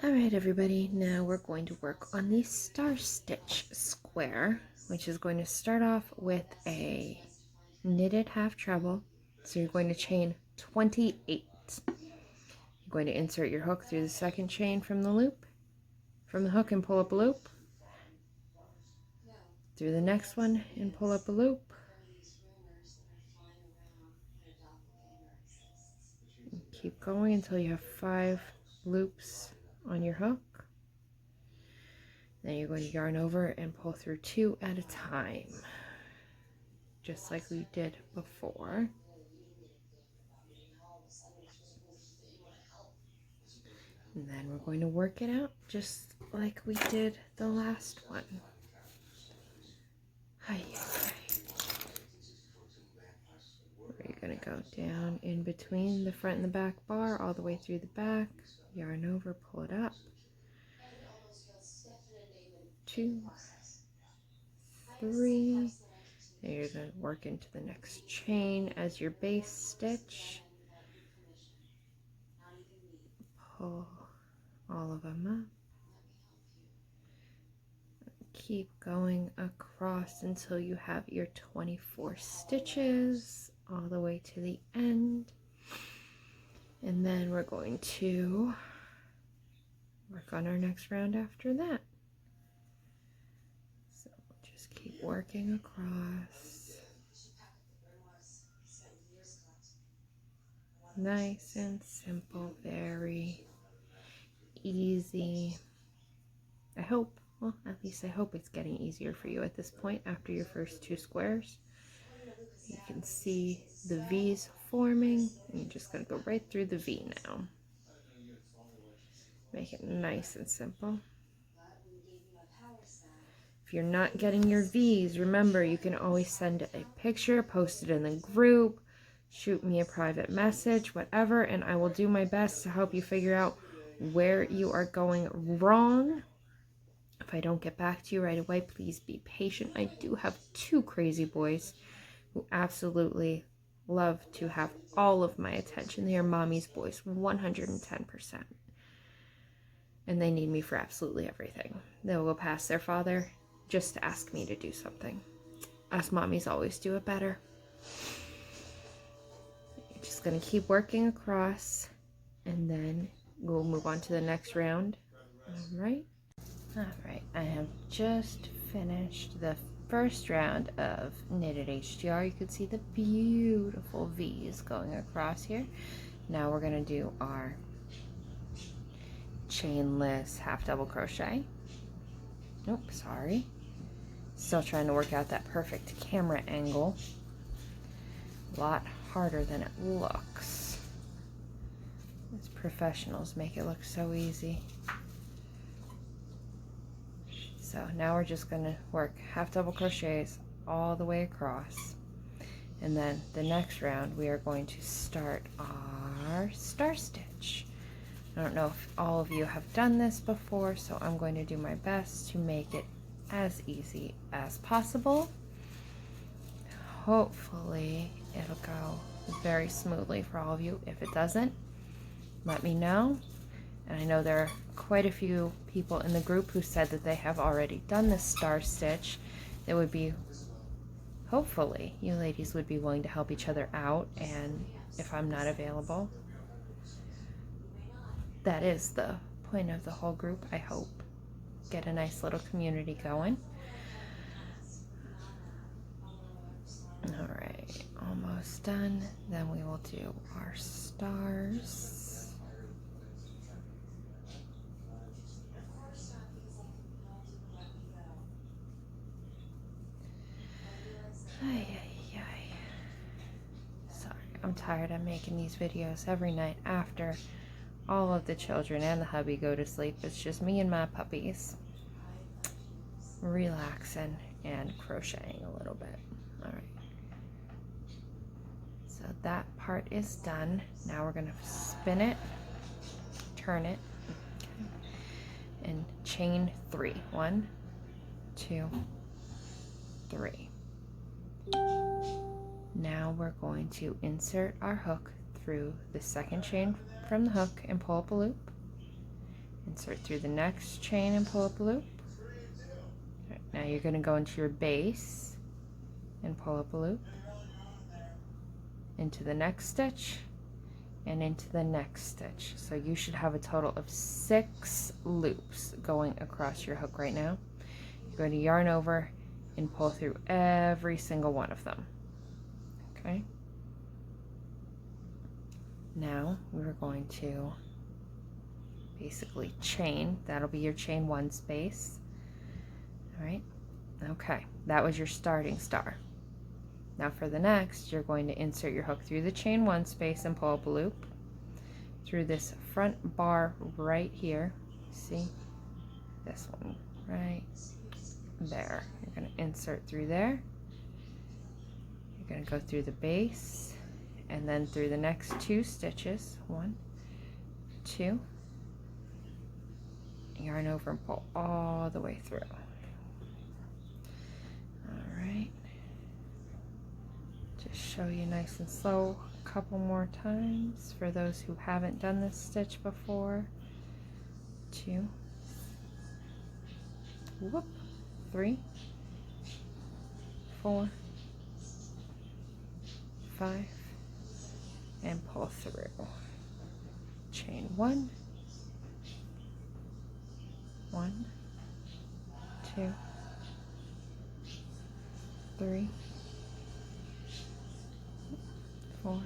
Alright everybody, now we're going to work on the star stitch square, which is going to start off with a knitted half treble. So you're going to chain 28. You're going to insert your hook through the second chain from the loop, from the hook, and pull up a loop, through the next one and pull up a loop, and keep going until you have 5 loops on your hook. Then you're going to yarn over and pull through 2 at a time, just like we did before. And then we're going to work it out just like we did the last one. We're going to go down in between the front and the back bar, all the way through the back, yarn over, pull it up. 2, 3. And you're going to work into the next chain as your base stitch. Pull all of them up. Keep going across until you have your 24 stitches all the way to the end. And then we're going to work on our next round after that. So we'll just keep working across. Nice and simple, very easy. I hope, well, at least I hope it's getting easier for you at this point after your first 2 squares. You can see the V's forming. You're just going to go right through the V now. Make it nice and simple. If you're not getting your V's, remember you can always send a picture, post it in the group, shoot me a private message, whatever, and I will do my best to help you figure out where you are going wrong. If I don't get back to you right away, please be patient. I do have 2 crazy boys who absolutely love to have all of my attention. They are mommy's boys, 110%. And they need me for absolutely everything. They'll go past their father just to ask me to do something. Us mommies always do it better. You're just going to keep working across, and then we'll move on to the next round. Alright, I have just finished the first round of knitted HDR. You can see the beautiful V's going across here. Now we're going to do our chainless half double crochet. Nope, sorry. Still trying to work out that perfect camera angle. A lot harder than it looks. As professionals make it look so easy. So now we're just going to work half double crochets all the way across. And then the next round we are going to start our star stitch. I don't know if all of you have done this before, so I'm going to do my best to make it as easy as possible. Hopefully it'll go very smoothly for all of you. If it doesn't, let me know. And I know there are quite a few people in the group who said that they have already done this star stitch. It would be, hopefully, you ladies would be willing to help each other out, and if I'm not available, that is the point of the whole group, I hope. Get a nice little community going. Alright, almost done. Then we will do our stars. Sorry, I'm tired of making these videos every night after all of the children and the hubby go to sleep. It's just me and my puppies relaxing and crocheting a little bit. Alright. So that part is done. Now we're going to spin it, turn it, and chain 3. 1, 2, 3. Now we're going to insert our hook through the second chain from the hook and pull up a loop, insert through the next chain and pull up a loop. Right, now you're going to go into your base and pull up a loop, into the next stitch, and into the next stitch. So you should have a total of 6 loops going across your hook right now. You're going to yarn over and pull through every single one of them. Okay? Now we're going to basically chain. That'll be your chain 1 space. All right? Okay, that was your starting star. Now for the next, you're going to insert your hook through the chain 1 space and pull up a loop through this front bar right here. See? This one right there. You're going to insert through there. You're going to go through the base and then through the next 2 stitches. 1, 2. Yarn over and pull all the way through. Alright. Just show you nice and slow a couple more times for those who haven't done this stitch before. 2. Whoop. 3. 4. 5. And pull through. Chain 1. 1, 2, 3, 4,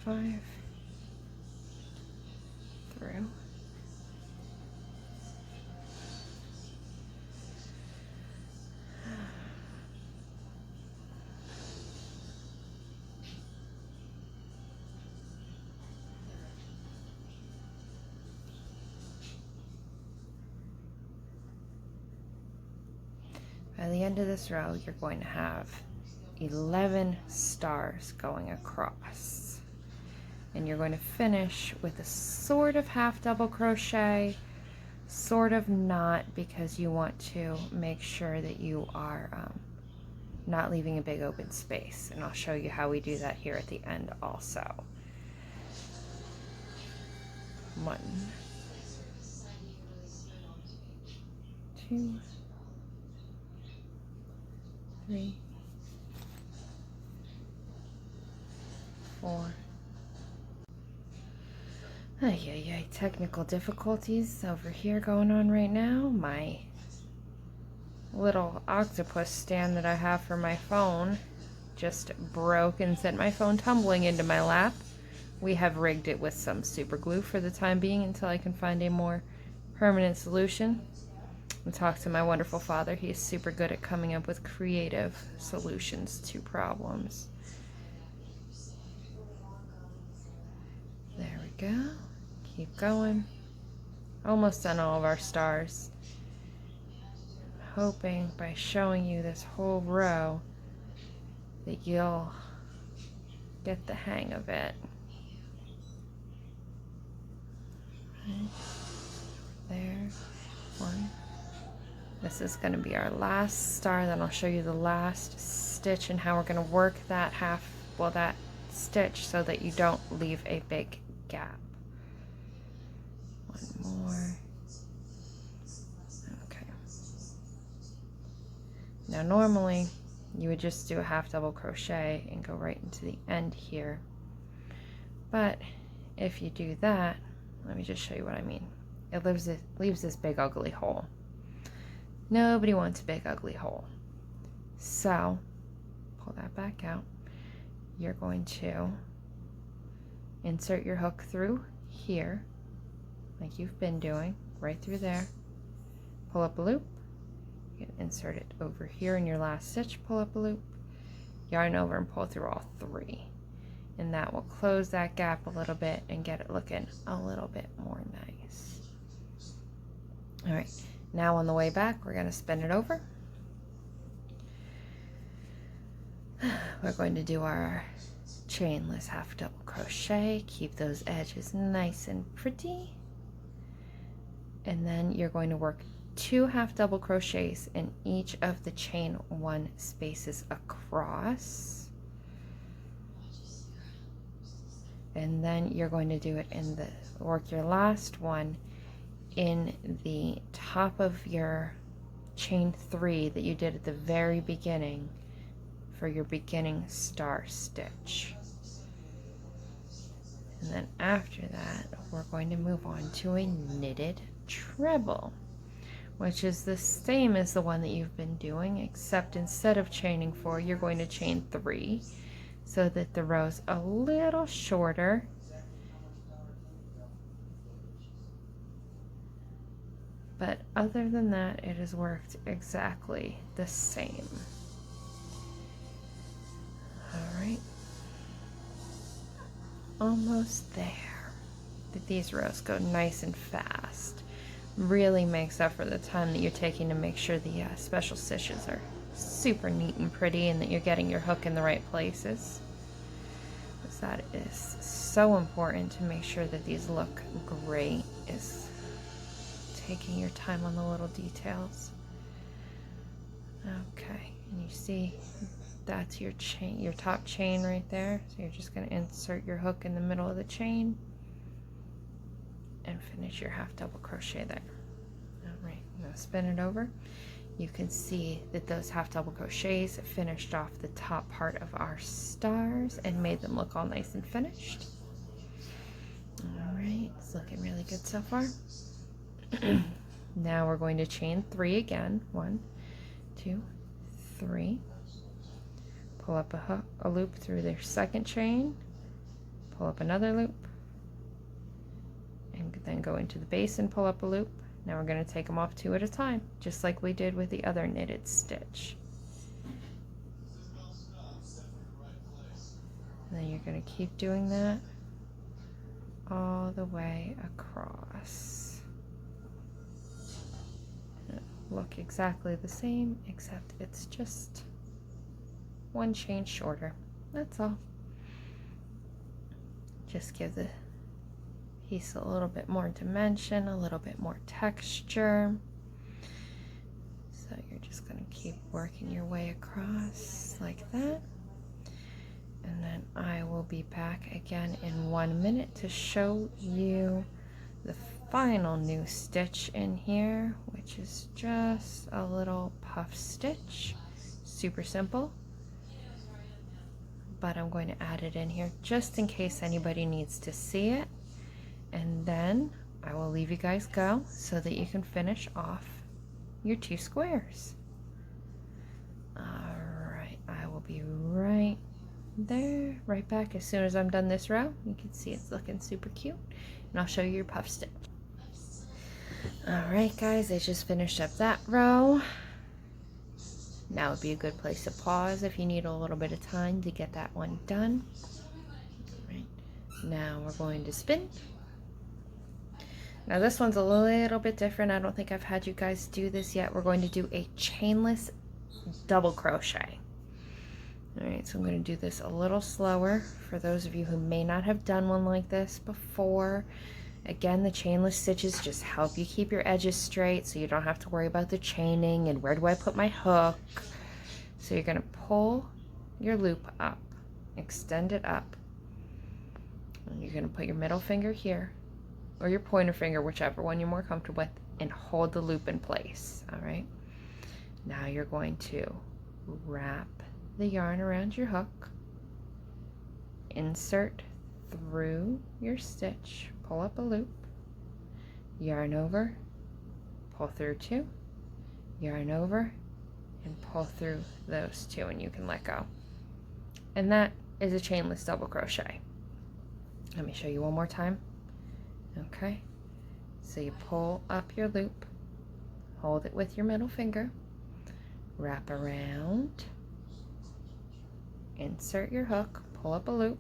5, through. By the end of this row, you're going to have 11 stars going across. And you're going to finish with a sort of half double crochet, sort of not, because you want to make sure that you are not leaving a big open space. And I'll show you how we do that here at the end also. 1, 2, 3, 4. Ay, technical difficulties over here going on right now. My little octopus stand that I have for my phone just broke and sent my phone tumbling into my lap. We have rigged it with some super glue for the time being until I can find a more permanent solution. And talk to my wonderful father. He is super good at coming up with creative solutions to problems. There we go. Keep going. Almost done all of our stars. I'm hoping by showing you this whole row that you'll get the hang of it. Right there. 1. This is going to be our last star, then I'll show you the last stitch and how we're going to work that that stitch so that you don't leave a big gap. 1 more. Okay. Now normally you would just do a half double crochet and go right into the end here. But if you do that, let me just show you what I mean. It leaves this big ugly hole. Nobody wants a big ugly hole. So, pull that back out. You're going to insert your hook through here, like you've been doing, right through there. Pull up a loop. You can insert it over here in your last stitch, pull up a loop, yarn over and pull through all 3. And that will close that gap a little bit and get it looking a little bit more nice. All right. Now on the way back, we're going to spin it over. We're going to do our chainless half double crochet. Keep those edges nice and pretty. And then you're going to work 2 half double crochets in each of the chain 1 spaces across. And then you're going to do it in the, work your last one in the top of your chain 3 that you did at the very beginning for your beginning star stitch. And then after that, we're going to move on to a knitted treble, which is the same as the one that you've been doing, except instead of chaining 4, you're going to chain 3 so that the row's a little shorter. But other than that, it has worked exactly the same. All right. Almost there. But these rows go nice and fast. Really makes up for the time that you're taking to make sure the special stitches are super neat and pretty and that you're getting your hook in the right places. Because that is so important to make sure that these look great, is taking your time on the little details. Okay, and you see that's your chain, your top chain right there. So you're just going to insert your hook in the middle of the chain and finish your half double crochet there. All right, now spin it over. You can see that those half double crochets finished off the top part of our stars and made them look all nice and finished. All right, it's looking really good so far. Now we're going to chain 3 again. 1, 2, 3. Pull up a loop through their second chain, pull up another loop, and then go into the base and pull up a loop. Now we're going to take them off 2 at a time, just like we did with the other knitted stitch. And then you're going to keep doing that all the way across. Look exactly the same, except it's just 1 chain shorter. That's all. Just give the piece a little bit more dimension, a little bit more texture. So you're just going to keep working your way across like that. And then I will be back again in 1 minute to show you the final new stitch in here, which is just a little puff stitch. Super simple. But I'm going to add it in here just in case anybody needs to see it. And then I will leave you guys go so that you can finish off your 2 squares. Alright, I will be right there, right back as soon as I'm done this row. You can see it's looking super cute. And I'll show you your puff stitch. Alright guys, I just finished up that row. Now would be a good place to pause if you need a little bit of time to get that one done. Right. Now we're going to spin. Now this one's a little bit different. I don't think I've had you guys do this yet. We're going to do a chainless double crochet. Alright, so I'm going to do this a little slower for those of you who may not have done one like this before. Again, the chainless stitches just help you keep your edges straight so you don't have to worry about the chaining and where do I put my hook. So you're going to pull your loop up, extend it up, and you're going to put your middle finger here, or your pointer finger, whichever one you're more comfortable with, and hold the loop in place. Alright, now you're going to wrap the yarn around your hook, insert through your stitch, pull up a loop, yarn over, pull through 2, yarn over, and pull through those 2, and you can let go. And that is a chainless double crochet. Let me show you one more time. Okay, so you pull up your loop, hold it with your middle finger, wrap around, insert your hook, pull up a loop,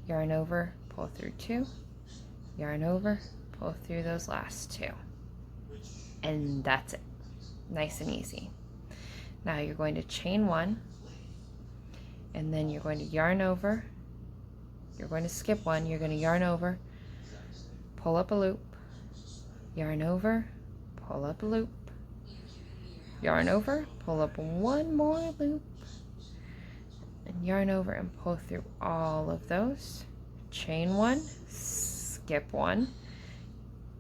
yarn over, pull through 2, yarn over, pull through those last 2, and that's it. Nice and easy. Now you're going to chain 1, and then you're going to yarn over, you're going to skip 1, you're going to yarn over, pull up a loop, yarn over, pull up a loop, yarn over, pull up 1 more loop, and yarn over and pull through all of those, chain one, skip one,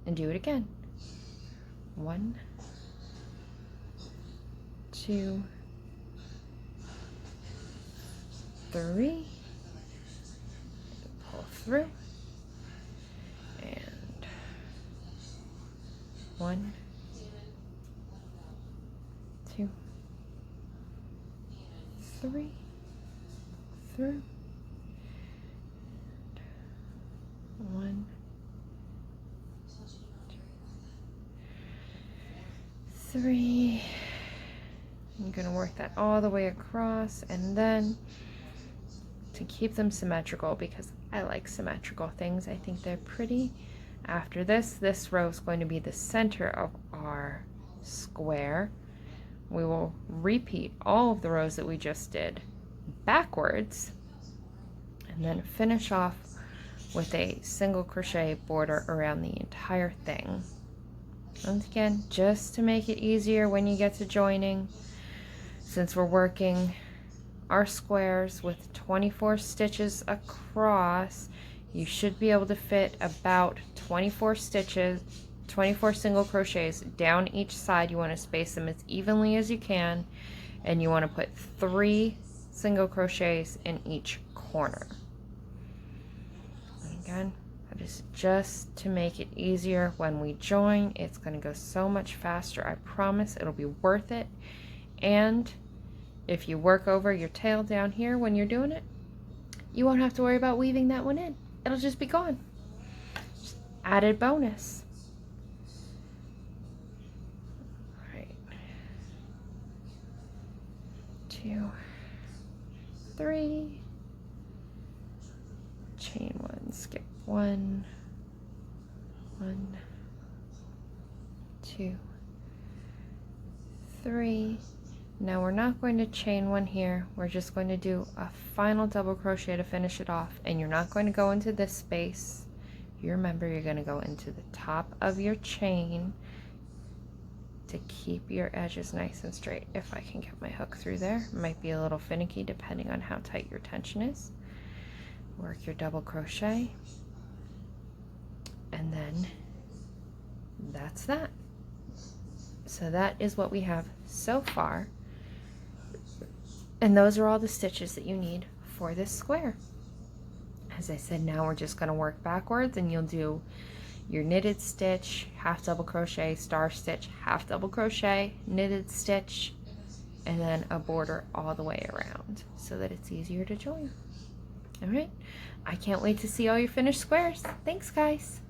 and do it again. 1, 2, 3, pull through, and 1, 2, 3, through, 1, 2, 3. I'm going to work that all the way across, and then to keep them symmetrical, because I like symmetrical things, I think they're pretty. After this row is going to be the center of our square. We will repeat all of the rows that we just did backwards, and then finish off with a single crochet border around the entire thing. Once again, just to make it easier when you get to joining, since we're working our squares with 24 stitches across, you should be able to fit about 24 stitches, 24 single crochets down each side. You want to space them as evenly as you can, and you want to put 3 single crochets in each corner. Again, that is just to make it easier when we join. It's going to go so much faster. I promise it'll be worth it. And if you work over your tail down here when you're doing it, you won't have to worry about weaving that one in. It'll just be gone. Just added bonus. All right. 2, 3. Chain one, skip 1, 1, 2, 3. Now we're not going to chain one here. We're just going to do a final double crochet to finish it off, and you're not going to go into this space. You remember, you're going to go into the top of your chain to keep your edges nice and straight. If I can get my hook through there, it might be a little finicky depending on how tight your tension is. Work your double crochet, and then that's that. So that is what we have so far, and those are all the stitches that you need for this square. As I said, now we're just going to work backwards, and you'll do your knitted stitch, half double crochet, star stitch, half double crochet, knitted stitch, and then a border all the way around so that it's easier to join. All right, I can't wait to see all your finished squares. Thanks, guys.